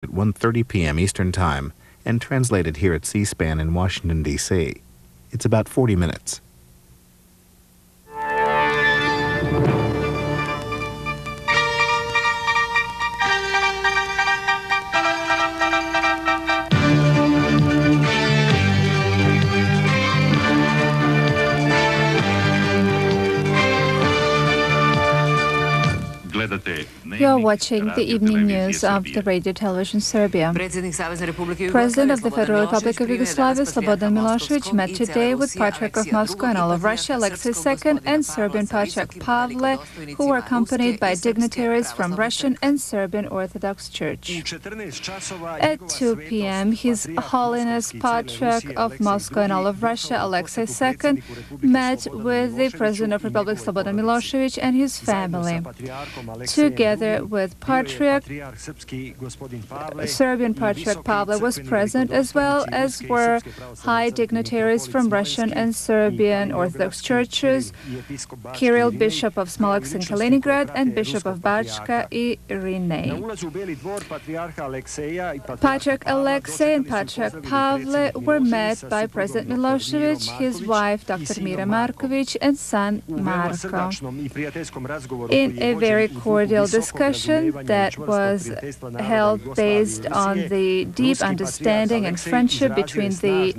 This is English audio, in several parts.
at 1:30 p.m. Eastern Time and translated here at C-SPAN in Washington, D.C. It's about 40 minutes. You are watching the evening news of the Radio Television Serbia. President of the Federal Republic of Yugoslavia, Slobodan Milošević, met today with Patriarch of Moscow and all of Russia, Alexei II, and Serbian Patriarch Pavle, who were accompanied by dignitaries from Russian and Serbian Orthodox Church. At 2 p.m., His Holiness Patriarch of Moscow and all of Russia, Alexei II, met with the President of the Republic, Slobodan Milošević, and his family. Together with Serbian Patriarch Pavle was present, as well as were high dignitaries from Russian and Serbian Orthodox churches, Kirill, Bishop of Smolensk and Kaliningrad, and Bishop of Bachka i Rinei. Patriarch Alexei and Patriarch Pavle were met by President Milošević, his wife Dr. Mira Marković, and son Marko, in a very cordial discussion that was held based on the deep understanding and friendship between the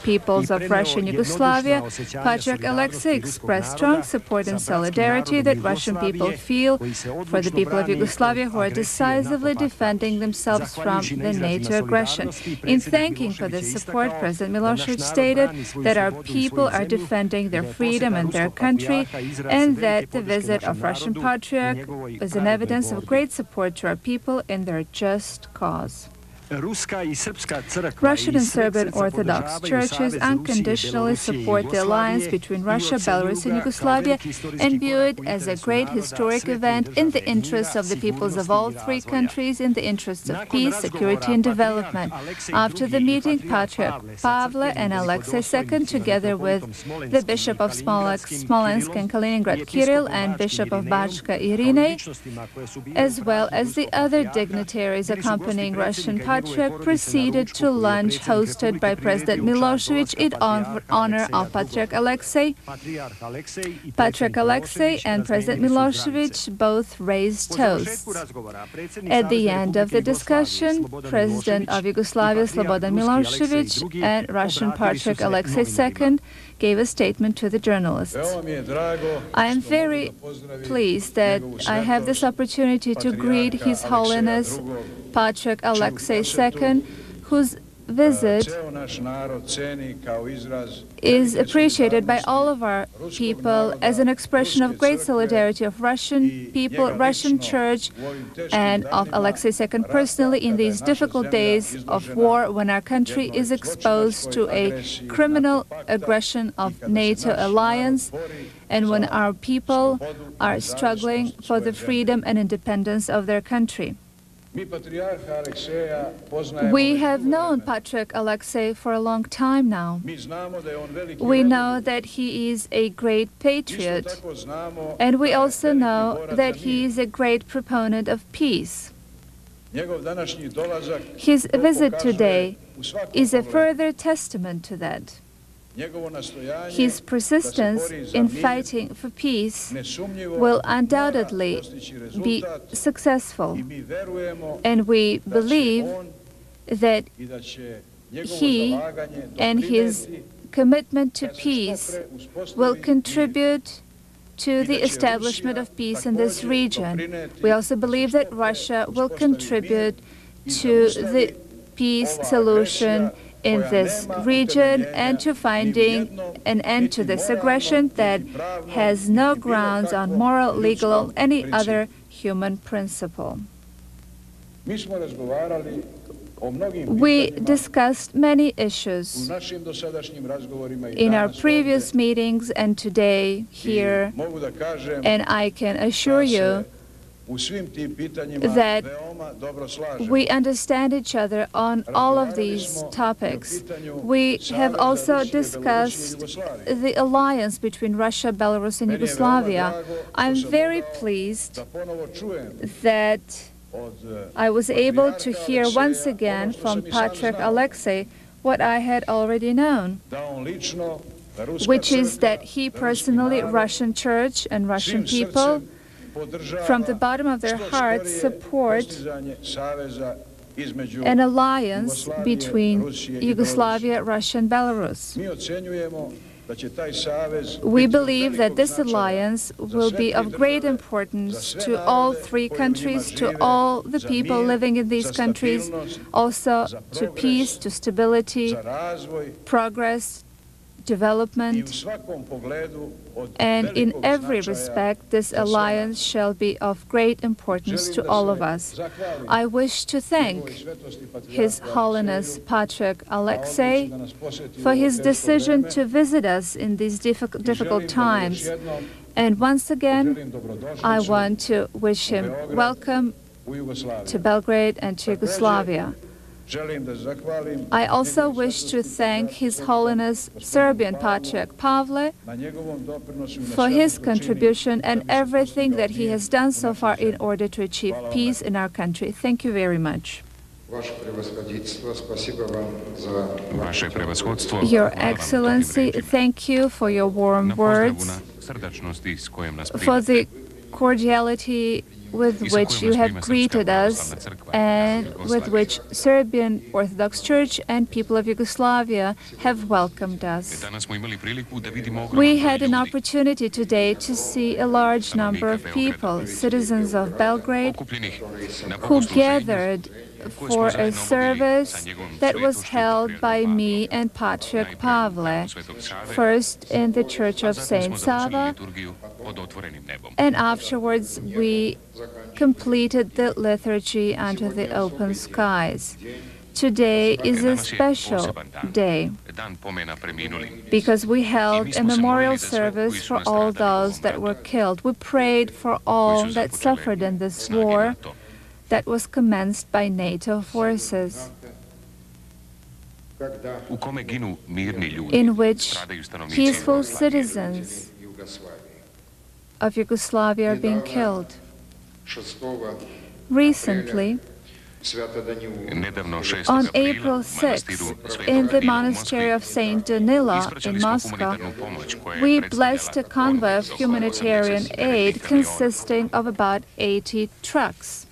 peoples of Russia and Yugoslavia. Patriarch Alexei expressed strong support and solidarity that Russian people feel for the people of Yugoslavia who are decisively defending themselves from the NATO aggression. In thanking for this support, President Milošević stated that our people are defending their freedom and their country, and that the visit of Russian Patriarch was an evidence of great support to our people in their just cause. Russian and Serbian Orthodox churches unconditionally support the alliance between Russia, Belarus, and Yugoslavia and view it as a great historic event in the interests of the peoples of all three countries, in the interests of peace, security, and development. After the meeting, Patriarch Pavle and Alexei II, together with the Bishop of Smolensk and Kaliningrad, Kirill, and Bishop of Bachka i Rinei, as well as the other dignitaries accompanying Russian Patriarch, proceeded to lunch hosted by President Milošević in honor of Patriarch Alexei. Patriarch Alexei and President Milošević both raised toasts. At the end of the discussion, President of Yugoslavia Slobodan Milošević and Russian Patriarch Alexei II gave a statement to the journalists. I am very pleased that I have this opportunity to greet His Holiness Patriarch Alexei II, whose visit is appreciated by all of our people as an expression of great solidarity of Russian people, Russian Church, and of Alexei II personally in these difficult days of war, when our country is exposed to a criminal aggression of NATO alliance, and when our people are struggling for the freedom and independence of their country. We have known Patriarch Alexei for a long time now. We know that he is a great patriot, and we also know that he is a great proponent of peace. His visit today is a further testament to that. His persistence in fighting for peace will undoubtedly be successful, and we believe that he and his commitment to peace will contribute to the establishment of peace in this region. We also believe that Russia will contribute to the peace solution in this region and to finding an end to this aggression that has no grounds on moral, legal, or any other human principle. We discussed many issues in our previous meetings and today here, and I can assure you that we understand each other on all of these topics. We have also discussed the alliance between Russia, Belarus, and Yugoslavia. I'm very pleased that I was able to hear once again from Patriarch Alexei what I had already known, which is that he personally, Russian Church and Russian people, from the bottom of their hearts, support an alliance between Yugoslavia, Russia, and Belarus. We believe that this alliance will be of great importance to all three countries, to all the people living in these countries, also to peace, to stability, progress, development, and in every respect, this alliance shall be of great importance to all of us. I wish to thank His Holiness Patriarch Alexei for his decision to visit us in these difficult times. And once again, I want to wish him welcome to Belgrade and to Yugoslavia. I also wish to thank His Holiness Serbian Patriarch Pavle for his contribution and everything that he has done so far in order to achieve peace in our country. Thank you very much. Your Excellency, thank you for your warm words, for the cordiality with which you have greeted us and with which Serbian Orthodox Church and people of Yugoslavia have welcomed us. We had an opportunity today to see a large number of people, citizens of Belgrade, who gathered for a service that was held by me and Patriarch Pavle, first in the Church of Saint Sava, and afterwards we completed the liturgy under the open skies. Today is a special day because we held a memorial service for all those that were killed. We prayed for all that suffered in this war that was commenced by NATO forces, in which peaceful citizens of Yugoslavia are being killed. Recently, on April 6th, in the monastery of Saint Danila in Moscow, we blessed a convoy of humanitarian aid consisting of about 80 trucks.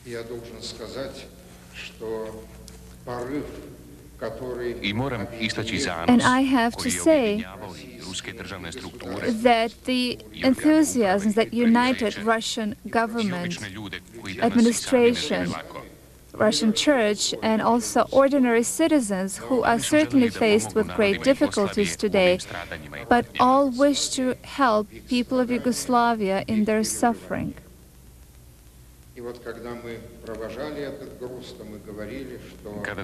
And I have to say that the enthusiasm that united Russian government, administration, Russian Church, and also ordinary citizens who are certainly faced with great difficulties today, but all wish to help people of Yugoslavia in their suffering.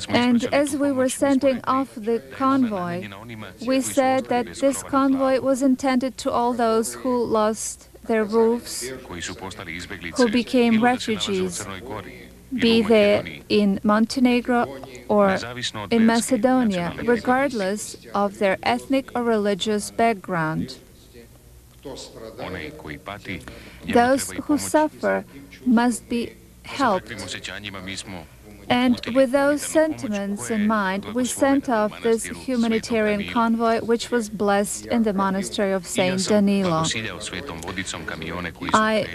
And as we were sending off the convoy, we said that this convoy was intended to all those who lost their roofs, who became refugees, be they in Montenegro or in Macedonia, regardless of their ethnic or religious background. Those who suffer must be helped. And with those sentiments in mind, we sent off this humanitarian convoy, which was blessed in the monastery of Saint Danilo. I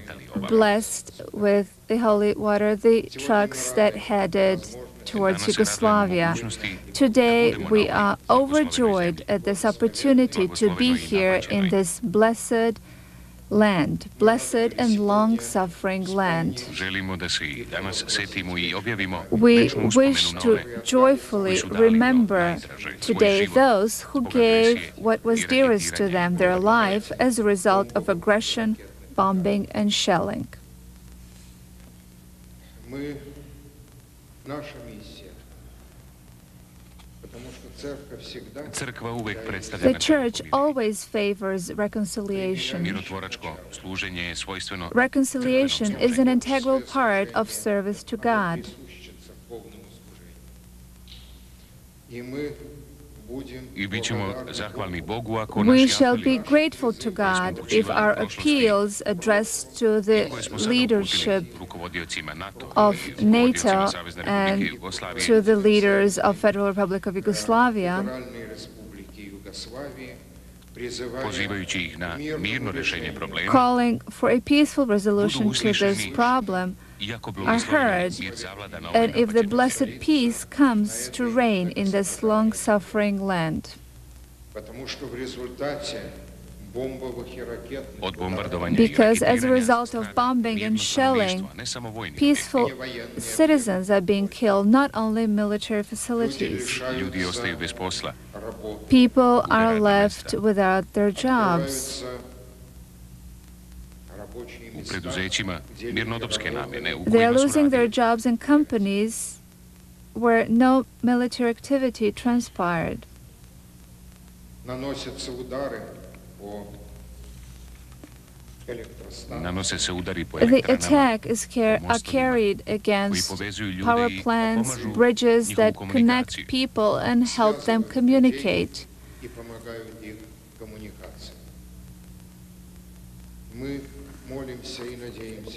blessed with the holy water the trucks that headed towards Yugoslavia. Today, we are overjoyed at this opportunity to be here in this blessed land, blessed and long-suffering land. We wish to joyfully remember today those who gave what was dearest to them, their life, as a result of aggression, bombing, and shelling. The Church always favors reconciliation. Reconciliation is an integral part of service to God. We shall be grateful to God if our appeals addressed to the leadership of NATO and to the leaders of Federal Republic of Yugoslavia, calling for a peaceful resolution to this problem, are heard, and if the blessed peace comes to reign in this long-suffering land. Because as a result of bombing and shelling, peaceful citizens are being killed, not only military facilities. People are left without their jobs. They are losing their jobs in companies where no military activity transpired. The attack are carried against power plants, bridges that connect people and help them communicate.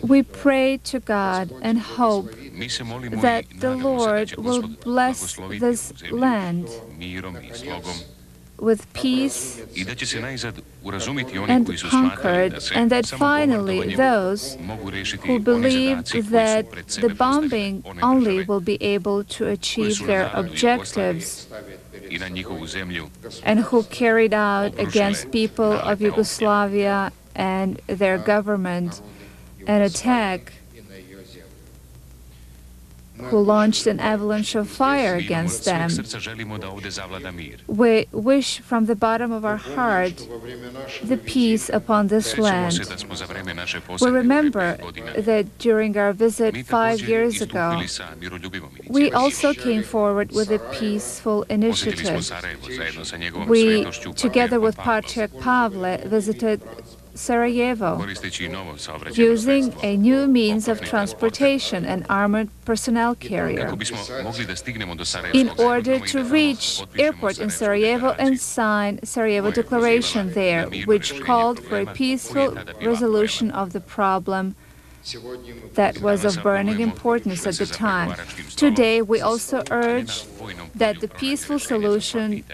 We pray to God and hope that the Lord will bless this land with peace and concord, and that finally those who believe that the bombing only will be able to achieve their objectives and who carried out against people of Yugoslavia and their government an attack, who launched an avalanche of fire against them. We wish from the bottom of our heart the peace upon this land. We remember that during our visit 5 years ago, we also came forward with a peaceful initiative. We, together with Patriarch Pavle, visited Sarajevo, using a new means of transportation, an armored personnel carrier, in order to reach airport in Sarajevo and sign Sarajevo Declaration there, which called for a peaceful resolution of the problem that was of burning importance at the time. Today, we also urge that the peaceful solution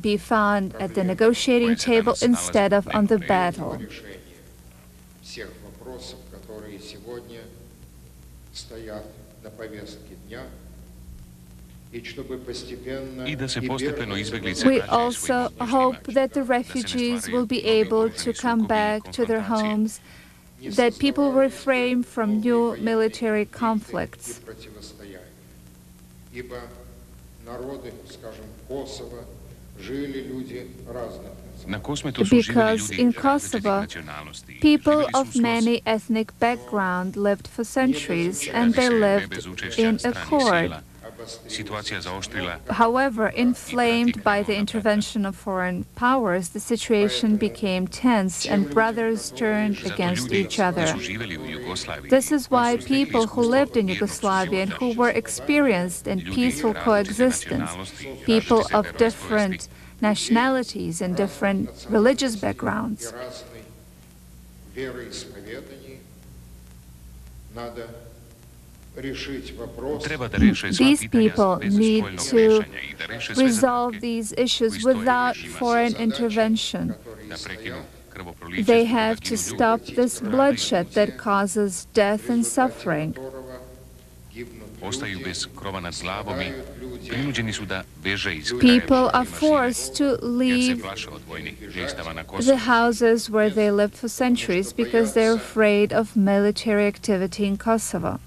be found at the negotiating table instead of on the battle. We also hope that the refugees will be able to come back to their homes, that people refrain from new military conflicts. Because in Kosovo, people of many ethnic backgrounds lived for centuries, and they lived in accord. However, inflamed by the intervention of foreign powers, the situation became tense and brothers turned against each other. This is why people who lived in Yugoslavia and who were experienced in peaceful coexistence, people of different nationalities and different religious backgrounds, these people need to resolve these issues without foreign intervention. They have to stop this bloodshed that causes death and suffering. People are forced to leave the houses where they lived for centuries because they're afraid of military activity in Kosovo.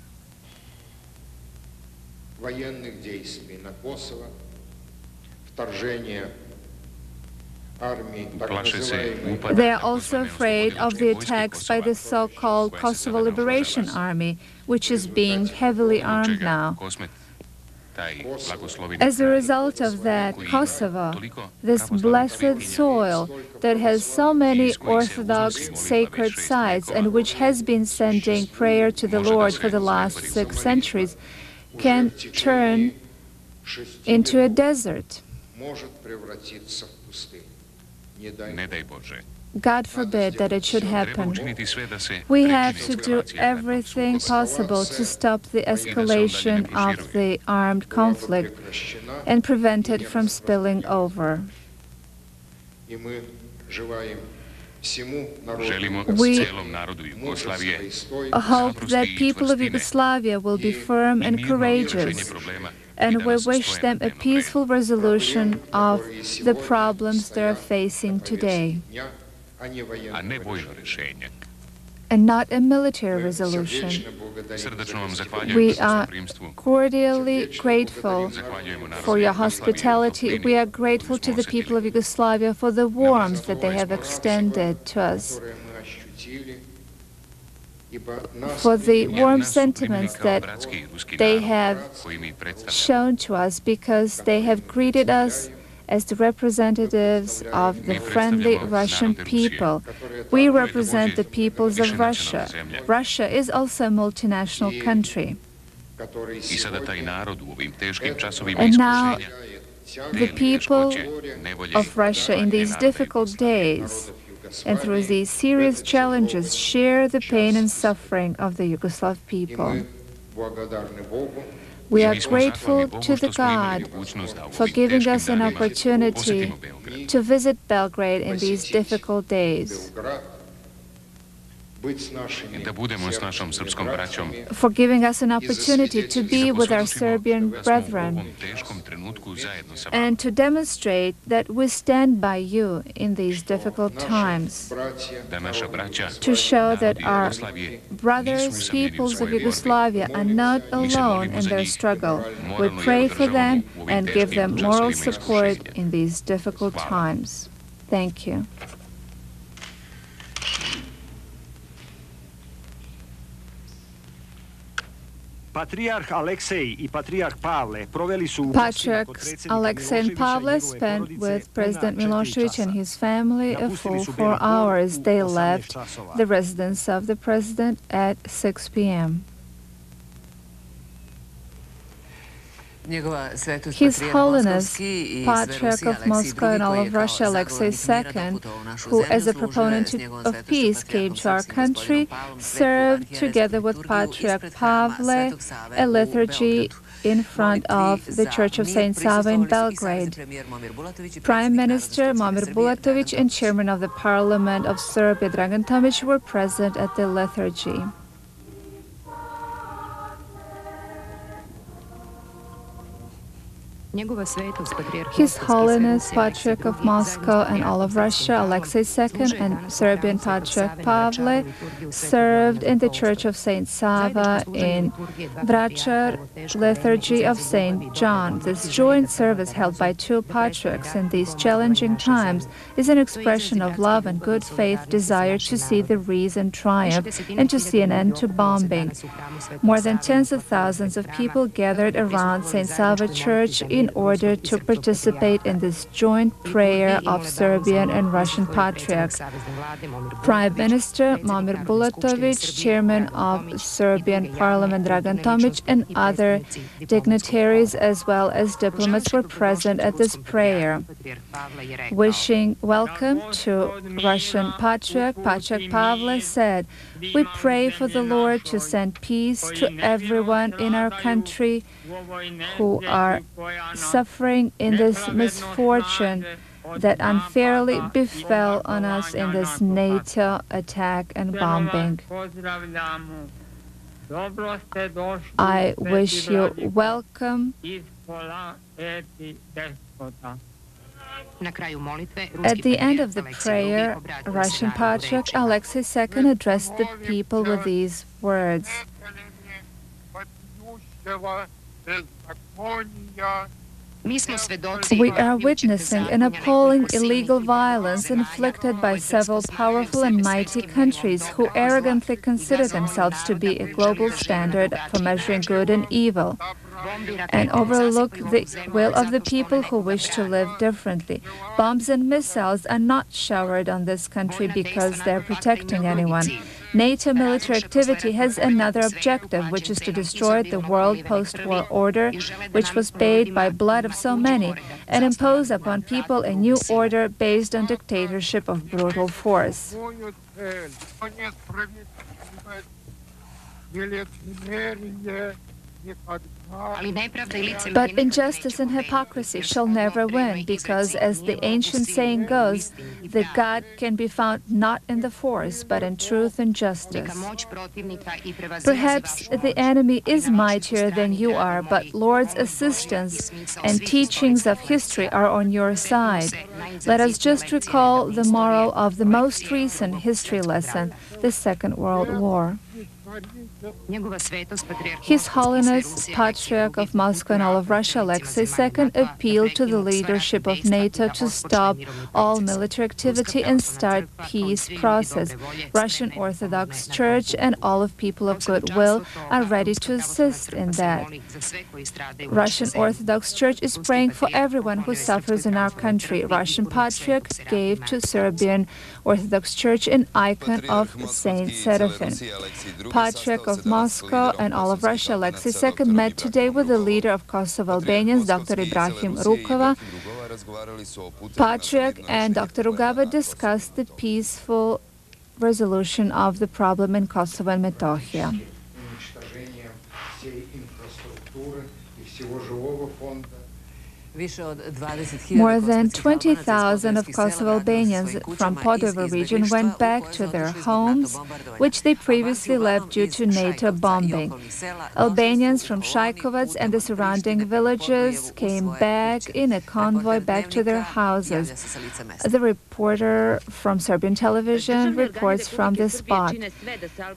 They are also afraid of the attacks by the so-called Kosovo Liberation Army, which is being heavily armed now. As a result of that, Kosovo, this blessed soil that has so many Orthodox sacred sites and which has been sending prayer to the Lord for the last 6 centuries, can turn into a desert. God forbid that it should happen. We have to do everything possible to stop the escalation of the armed conflict and prevent it from spilling over. We hope that people of Yugoslavia will be firm and courageous, and we wish them a peaceful resolution of the problems they are facing today, and not a military resolution. We are cordially grateful for your hospitality. We are grateful to the people of Yugoslavia for the warmth that they have extended to us, for the warm sentiments that they have shown to us, because they have greeted us as the representatives of the friendly Russian people. We represent the peoples of Russia. Russia is also a multinational country. And now the people of Russia in these difficult days and through these serious challenges share the pain and suffering of the Yugoslav people. We are grateful to the God for giving us an opportunity to visit Belgrade in these difficult days, for giving us an opportunity to be with our Serbian brethren and to demonstrate that we stand by you in these difficult times, to show that our brothers, peoples of Yugoslavia, are not alone in their struggle. We pray for them and give them moral support in these difficult times. Thank you. Patriarch Alexei and Pavle spent with President Milosevic and his family a full 4 hours. They left the residence of the president at 6 p.m. His Holiness, Patriarch of Moscow and all of Russia, Alexei II, who as a proponent of peace came to our country, served together with Patriarch Pavle a liturgy in front of the Church of St. Sava in Belgrade. Prime Minister Momir Bulatovic and Chairman of the Parliament of Serbia, Dragan Tomic, were present at the liturgy. His Holiness, Patriarch of Moscow and all of Russia, Alexei II, and Serbian Patriarch Pavle served in the Church of St. Sava in Vračar, liturgy of St. John. This joint service held by two patriarchs in these challenging times is an expression of love and good faith desire to see the reason triumph and to see an end to bombing. More than tens of thousands of people gathered around St. Sava Church in order to participate in this joint prayer of Serbian and Russian patriarchs. Prime Minister Momir Bulatovic, Chairman of Serbian Parliament Dragan Tomic, and other dignitaries as well as diplomats were present at this prayer. Wishing welcome to Russian Patriarch, Patriarch Pavle said, "We pray for the Lord to send peace to everyone in our country who are suffering in this misfortune that unfairly befell on us in this NATO attack and bombing. I wish you welcome." At the end of the prayer, Russian Patriarch Alexei II addressed the people with these words. "We are witnessing an appalling illegal violence inflicted by several powerful and mighty countries who arrogantly consider themselves to be a global standard for measuring good and evil, and overlook the will of the people who wish to live differently. Bombs and missiles are not showered on this country because they're protecting anyone. NATO military activity has another objective, which is to destroy the world post-war order, which was paid by blood of so many, and impose upon people a new order based on dictatorship of brutal force. But injustice and hypocrisy shall never win, because, as the ancient saying goes, that God can be found not in the force, but in truth and justice. Perhaps the enemy is mightier than you are, but Lord's assistance and teachings of history are on your side. Let us just recall the moral of the most recent history lesson, the Second World War. His Holiness, Patriarch of Moscow and all of Russia, Alexei II, appealed to the leadership of NATO to stop all military activity and start peace process. Russian Orthodox Church and all of people of goodwill are ready to assist in that. Russian Orthodox Church is praying for everyone who suffers in our country. Russian Patriarch gave to Serbian Orthodox Church an icon of Saint Seraphim. Patriarch of Moscow and all of Russia, Alexei II, met today with the leader of Kosovo Albanians, Dr. Ibrahim Rukava. Patriarch and Dr. Rugava discussed the peaceful resolution of the problem in Kosovo and Metohija. More than 20,000 of Kosovo Albanians from Podeva region went back to their homes, which they previously left due to NATO bombing. Albanians from Shajkovac and the surrounding villages came back in a convoy back to their houses. The reporter from Serbian television reports from the spot.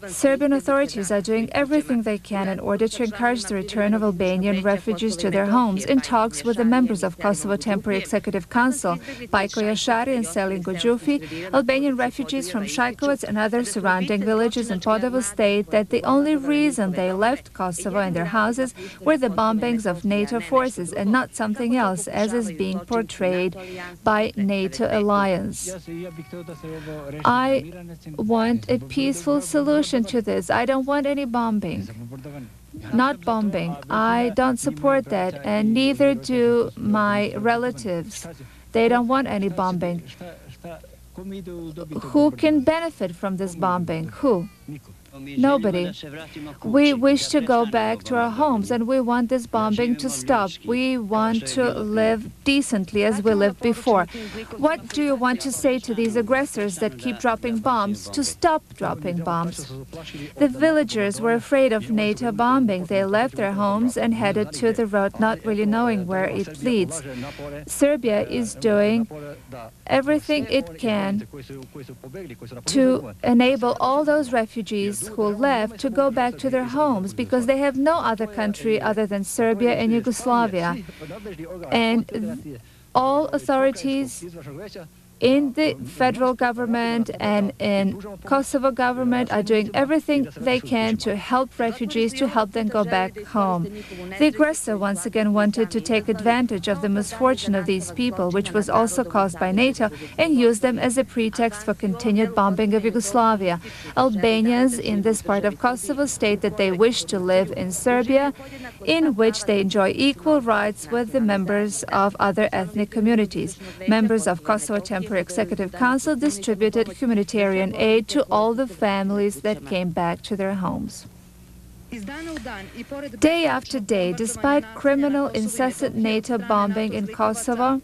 Serbian authorities are doing everything they can in order to encourage the return of Albanian refugees to their homes. In talks with the members of Kosovo Temporary Executive Council, Pajko Yashari and Selin Gojufi, Albanian refugees from Shajkovac and other surrounding villages in Podovo state that the only reason they left Kosovo and their houses were the bombings of NATO forces and not something else, as is being portrayed by NATO alliance. I want a peaceful solution to this. I don't want any bombing. Not bombing. I don't support that, and neither do my relatives. They don't want any bombing. Who can benefit from this bombing? Who? Nobody. We wish to go back to our homes, and we want this bombing to stop. We want to live decently as we lived before. What do you want to say to these aggressors that keep dropping bombs? To stop dropping bombs. The villagers were afraid of NATO bombing. They left their homes and headed to the road, not really knowing where it leads. Serbia is doing everything it can to enable all those refugees who left to go back to their homes, because they have no other country other than Serbia and Yugoslavia. And all authorities in the federal government and in Kosovo government are doing everything they can to help refugees, to help them go back home. The aggressor once again wanted to take advantage of the misfortune of these people, which was also caused by NATO, and use them as a pretext for continued bombing of Yugoslavia. Albanians in this part of Kosovo state that they wish to live in Serbia, in which they enjoy equal rights with the members of other ethnic communities. Members of Kosovo Temporary Executive Council distributed humanitarian aid to all the families that came back to their homes. Day after day, despite criminal incessant NATO bombing in Kosovo,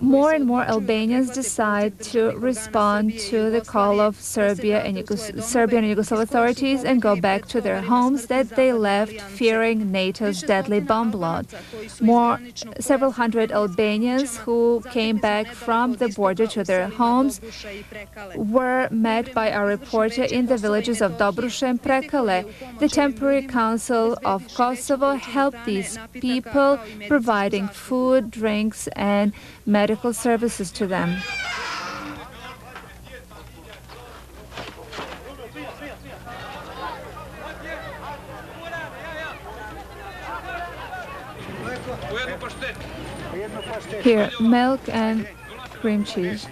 more and more Albanians decide to respond to the call of Serbian and Yugoslav authorities and go back to their homes that they left fearing NATO's deadly bombload. Several hundred Albanians who came back from the border to their homes were met by our reporter in the villages of Dobruša and Prekale. The Temporary Council of Kosovo helped these people, providing food, drinks, and medical services to them. Here, milk and cream cheese.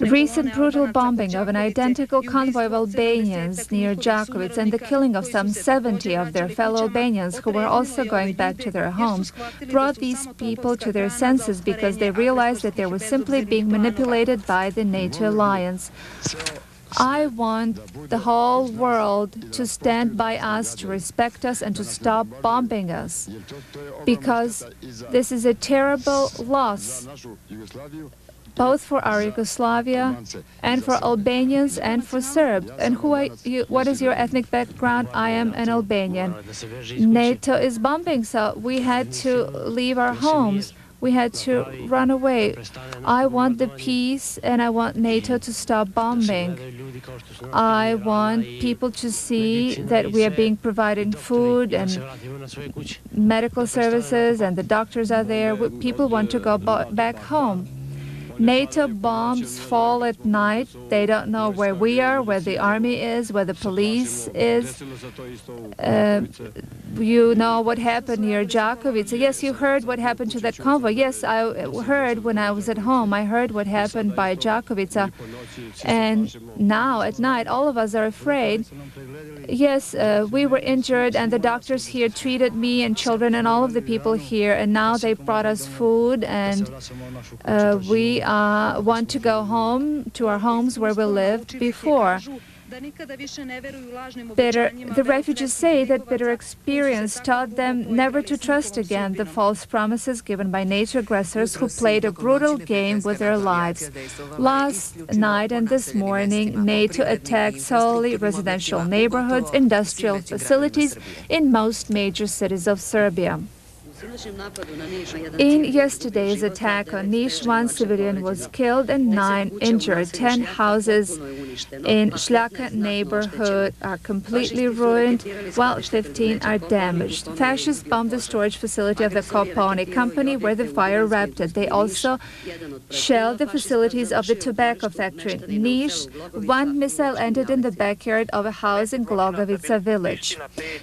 Recent brutal bombing of an identical convoy of Albanians near Đaković and the killing of some 70 of their fellow Albanians who were also going back to their homes brought these people to their senses because they realized that they were simply being manipulated by the NATO alliance. I want the whole world to stand by us, to respect us, and to stop bombing us, because this is a terrible loss, both for our Yugoslavia and for Albanians and for Serbs. And who are you? What is your ethnic background? I am an Albanian. NATO is bombing, so we had to leave our homes. We had to run away. I want the peace, and I want NATO to stop bombing. I want people to see that we are being provided food and medical services, and the doctors are there. People want to go back home. NATO bombs fall at night. They don't know where we are, where the army is, where the police is. You know what happened near Đaković. Yes, you heard what happened to that convoy. Yes, I heard when I was at home. I heard what happened by Đaković. And now at night, all of us are afraid. Yes, we were injured, and the doctors here treated me and children and all of the people here. And now they brought us food, and we want to go home to our homes where we lived before. The refugees say that bitter experience taught them never to trust again the false promises given by NATO aggressors who played a brutal game with their lives. Last night and this morning, NATO attacked solely residential neighborhoods, industrial facilities in most major cities of Serbia. In yesterday's attack on Niš, 1 civilian was killed and 9 injured. 10 houses in Šljaka neighborhood are completely ruined, while 15 are damaged. Fascists bombed the storage facility of the Kopiranje company where the fire erupted. They also shelled the facilities of the tobacco factory in Niš. 1 missile ended in the backyard of a house in Glogovica village.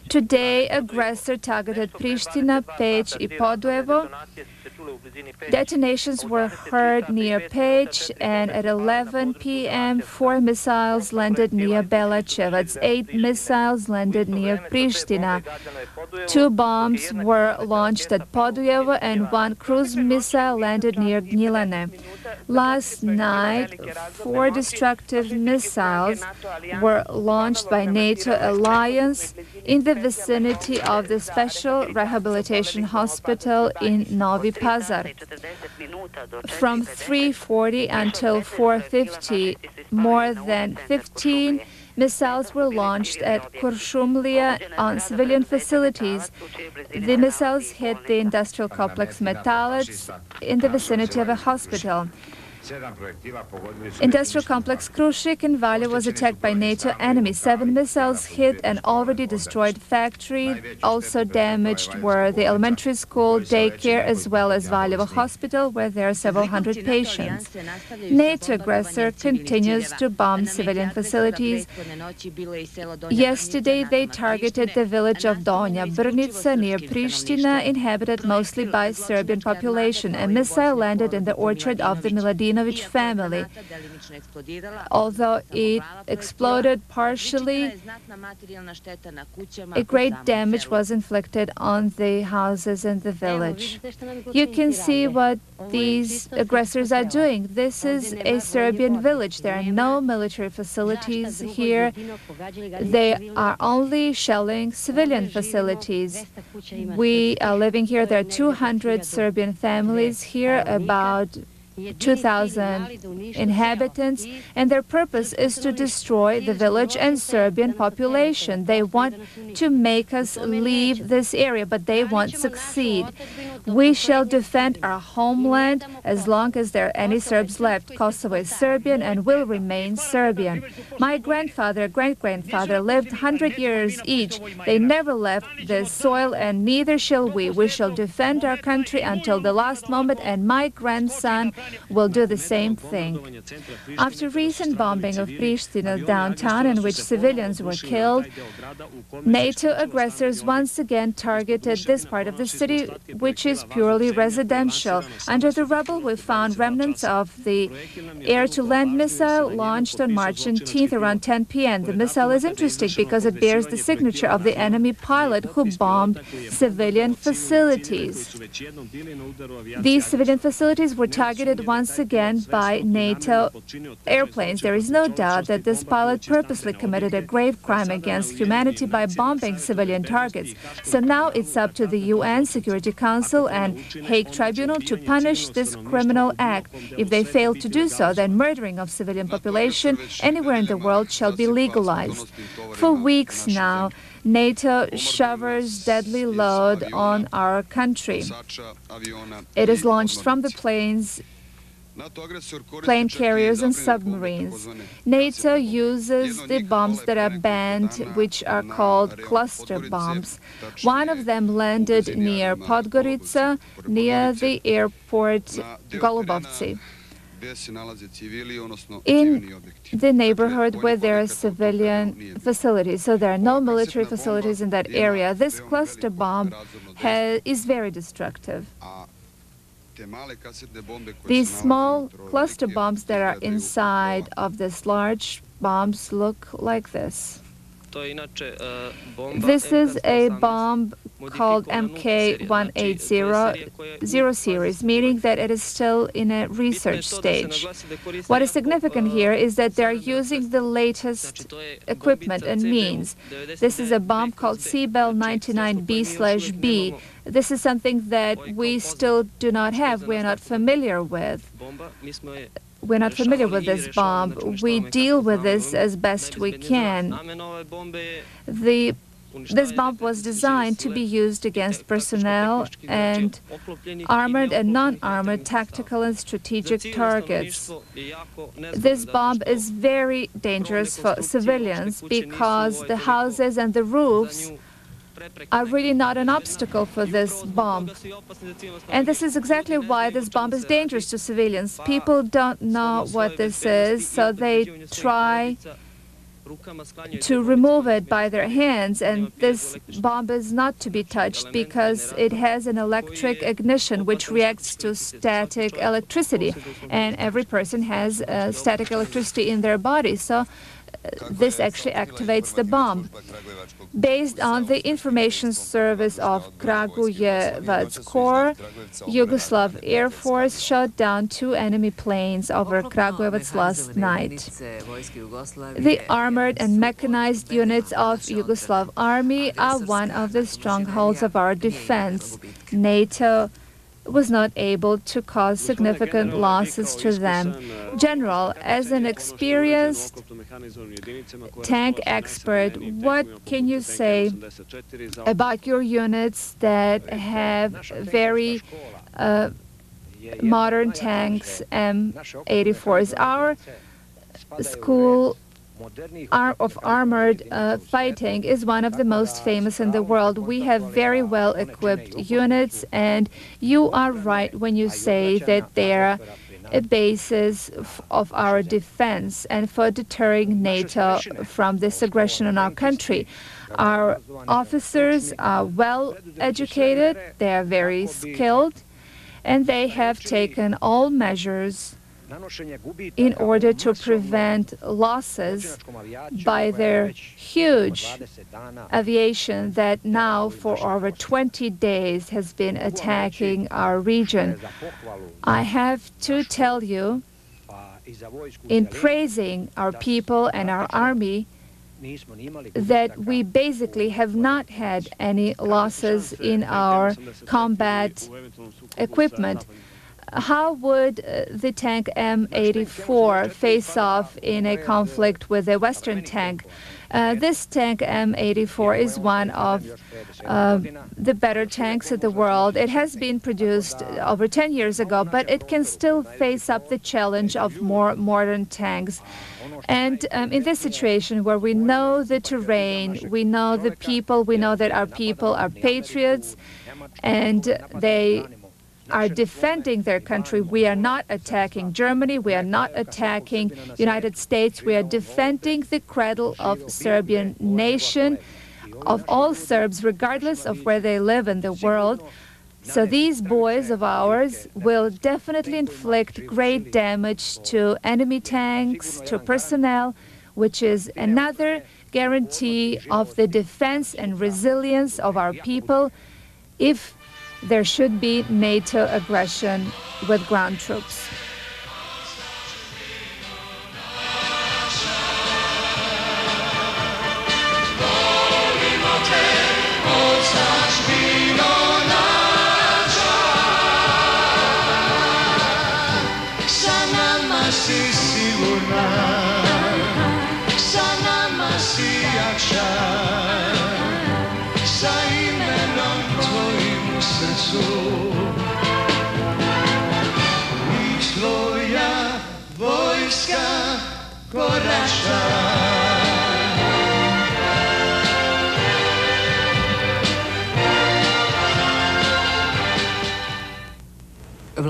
Today, aggressor targeted Priština, Peć, and Podujevo. Detonations were heard near Peć, and at 11 p.m., 4 missiles landed near Belačevac. 8 missiles landed near Priština. 2 bombs were launched at Podujevo, and 1 cruise missile landed near Gnjilane. Last night, 4 destructive missiles were launched by NATO alliance in the vicinity of the Special Rehabilitation Hospital in Novi Pazar. From 3:40 until 4:50, more than 15 missiles were launched at Kuršumlija on civilian facilities. The missiles hit the industrial complex Metalac in the vicinity of a hospital. Industrial complex Krušik in Valje was attacked by NATO enemies. 7 missiles hit an already destroyed factory. Also damaged were the elementary school, daycare, as well as Valjevo hospital, where there are several hundred patients. NATO aggressor continues to bomb civilian facilities. Yesterday, they targeted the village of Donja Brnica near Priština, inhabited mostly by Serbian population. A missile landed in the orchard of the Miladinović family. Although it exploded partially, a great damage was inflicted on the houses in the village. You can see what these aggressors are doing. This is a Serbian village. There are no military facilities here. They are only shelling civilian facilities. We are living here. There are 200 Serbian families here, about 2,000 inhabitants, and their purpose is to destroy the village and Serbian population. They want to make us leave this area, but they won't succeed. We shall defend our homeland as long as there are any Serbs left. Kosovo is Serbian and will remain Serbian. My grandfather, great-grandfather lived 100 years each. They never left this soil, and neither shall we. We shall defend our country until the last moment, and my grandson will do the same thing. After recent bombing of Pristina downtown, in which civilians were killed, NATO aggressors once again targeted this part of the city, which is purely residential. Under the rubble, we found remnants of the air-to-land missile launched on March 18th around 10 p.m. The missile is interesting because it bears the signature of the enemy pilot who bombed civilian facilities. These civilian facilities were targeted once again by NATO airplanes. There is no doubt that this pilot purposely committed a grave crime against humanity by bombing civilian targets. So now it's up to the UN Security Council and Hague Tribunal to punish this criminal act. If they fail to do so, then murdering of civilian population anywhere in the world shall be legalized. For weeks now, NATO showers deadly load on our country. It is launched from the planes, plane carriers and submarines. NATO uses the bombs that are banned, which are called cluster bombs. One of them landed near Podgorica, near the airport Golubovci, in the neighborhood where there are civilian facilities. So there are no military facilities in that area. This cluster bomb is very destructive. These small cluster bombs that are inside of this large bombs look like this. This is a bomb called MK180 0 series, meaning that it is still in a research stage. What is significant here is that they are using the latest equipment and means. This is a bomb called CBEL 99B/B. This is something that we still do not have, we are not familiar with. We're not familiar with this bomb. We deal with this as best we can. This bomb was designed to be used against personnel and armored and non-armored tactical and strategic targets. This bomb is very dangerous for civilians because the houses and the roofs are really not an obstacle for this bomb. And this is exactly why this bomb is dangerous to civilians. People don't know what this is, so they try to remove it by their hands, and this bomb is not to be touched because it has an electric ignition which reacts to static electricity, and every person has static electricity in their body, so this actually activates the bomb. Based on the information service of Kragujevac Corps, Yugoslav Air Force shot down 2 enemy planes over Kragujevac last night. The armored and mechanized units of Yugoslav Army are one of the strongholds of our defense. NATO was not able to cause significant losses to them. General, as an experienced tank expert, what can you say about your units that have very modern tanks, M84s? Our school of armored fighting is one of the most famous in the world. We have very well-equipped units, and you are right when you say that they are a basis of our defense and for deterring NATO from this aggression on our country. Our officers are well-educated, they are very skilled, and they have taken all measures in order to prevent losses by their huge aviation that now for over 20 days has been attacking our region. I have to tell you, in praising our people and our army, that we basically have not had any losses in our combat equipment. How would the tank M84 face off in a conflict with a Western tank? This tank M84 is one of the better tanks in the world. It has been produced over 10 years ago, but it can still face up the challenge of more modern tanks. And in this situation where we know the terrain, we know the people, we know that our people are patriots, and they are defending their country. We are not attacking Germany. We are not attacking United States. We are defending the cradle of Serbian nation, of all Serbs, regardless of where they live in the world. So these boys of ours will definitely inflict great damage to enemy tanks, to personnel, which is another guarantee of the defense and resilience of our people if there should be NATO aggression with ground troops.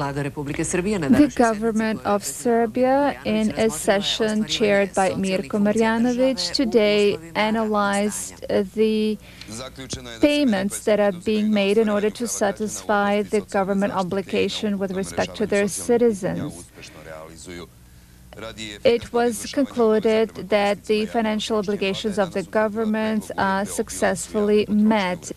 The government of Serbia, in a session chaired by Mirko Marjanović, today analyzed the payments that are being made in order to satisfy the government obligation with respect to their citizens. It was concluded that the financial obligations of the government are successfully met.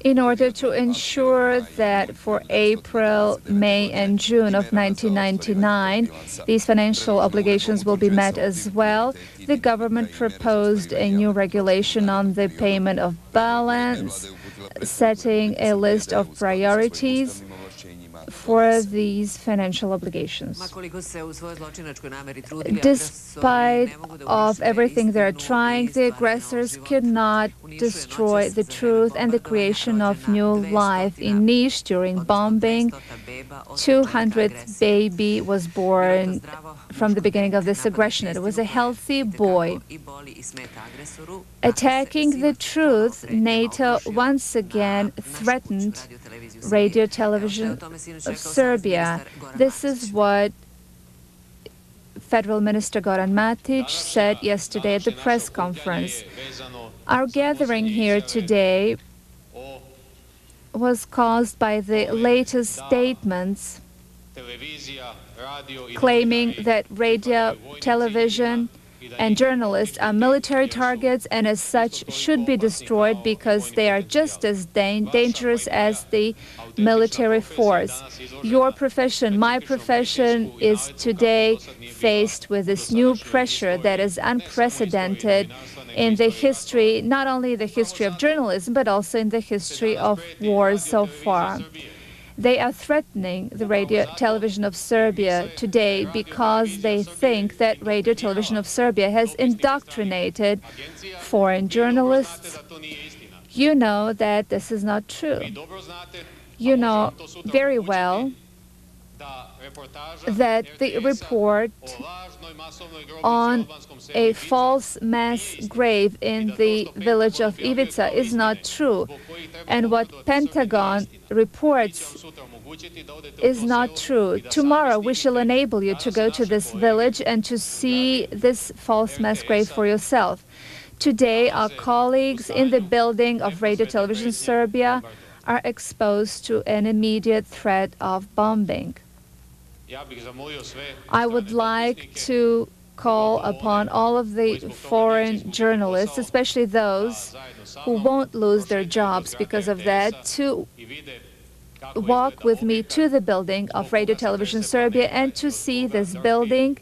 In order to ensure that for April, May, and June of 1999, these financial obligations will be met as well, the government proposed a new regulation on the payment of balance, setting a list of priorities for these financial obligations. Despite of everything they're trying, the aggressors cannot destroy the truth and the creation of new life. In Niš, during bombing, 200th baby was born from the beginning of this aggression. It was a healthy boy. Attacking the truth, NATO once again threatened radio television of Serbia. This is what Federal Minister Goran Matić said yesterday at the press conference. Our gathering here today was caused by the latest statements claiming that radio, television, and journalists are military targets and as such should be destroyed because they are just as dangerous as the military force. Your profession, my profession, is today faced with this new pressure that is unprecedented in the history, not only the history of journalism, but also in the history of wars so far. They are threatening the radio television of Serbia today because they think that radio television of Serbia has indoctrinated foreign journalists. You know that this is not true. You know very well that the report on a false mass grave in the village of Ivica is not true. And what Pentagon reports is not true. Tomorrow we shall enable you to go to this village and to see this false mass grave for yourself. Today our colleagues in the building of Radio Television Serbia are exposed to an immediate threat of bombing. I would like to call upon all of the foreign journalists, especially those who won't lose their jobs because of that, to walk with me to the building of Radio Television Serbia and to see this building,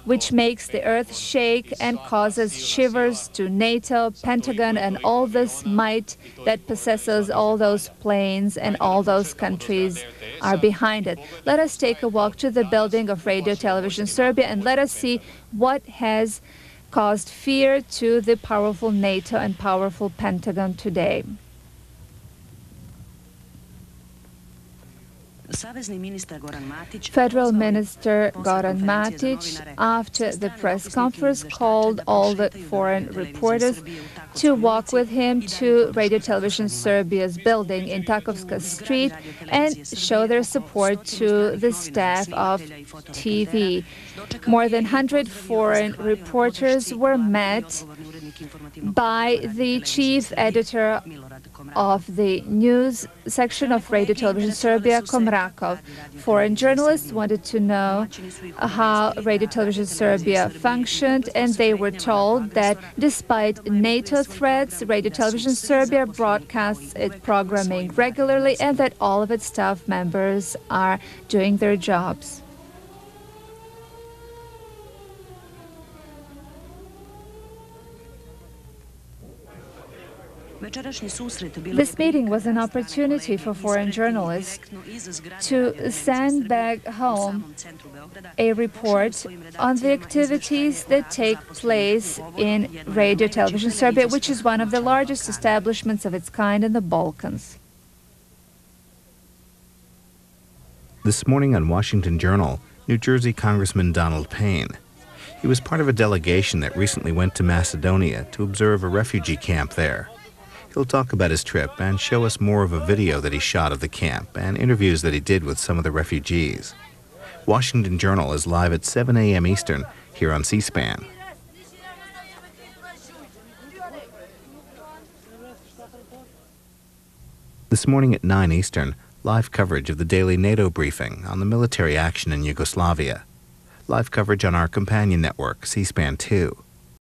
which makes the earth shake and causes shivers to NATO, Pentagon, and all this might that possesses all those planes and all those countries are behind it. Let us take a walk to the building of Radio Television Serbia and let us see what has caused fear to the powerful NATO and powerful Pentagon today. Federal Minister Goran Matić, after the press conference, called all the foreign reporters to walk with him to Radio Television Serbia's building in Takovska Street and show their support to the staff of TV. More than 100 foreign reporters were met by the chief editor of the news section of Radio Television Serbia, Komrakov. Foreign journalists wanted to know how Radio Television Serbia functioned, and they were told that despite NATO threats, Radio Television Serbia broadcasts its programming regularly and that all of its staff members are doing their jobs. This meeting was an opportunity for foreign journalists to send back home a report on the activities that take place in Radio Television Serbia, which is one of the largest establishments of its kind in the Balkans. This morning on Washington Journal, New Jersey Congressman Donald Payne. He was part of a delegation that recently went to Macedonia to observe a refugee camp there. He'll talk about his trip and show us more of a video that he shot of the camp and interviews that he did with some of the refugees. Washington Journal is live at 7 a.m. Eastern here on C-SPAN. This morning at 9 Eastern, live coverage of the daily NATO briefing on the military action in Yugoslavia. Live coverage on our companion network, C-SPAN 2.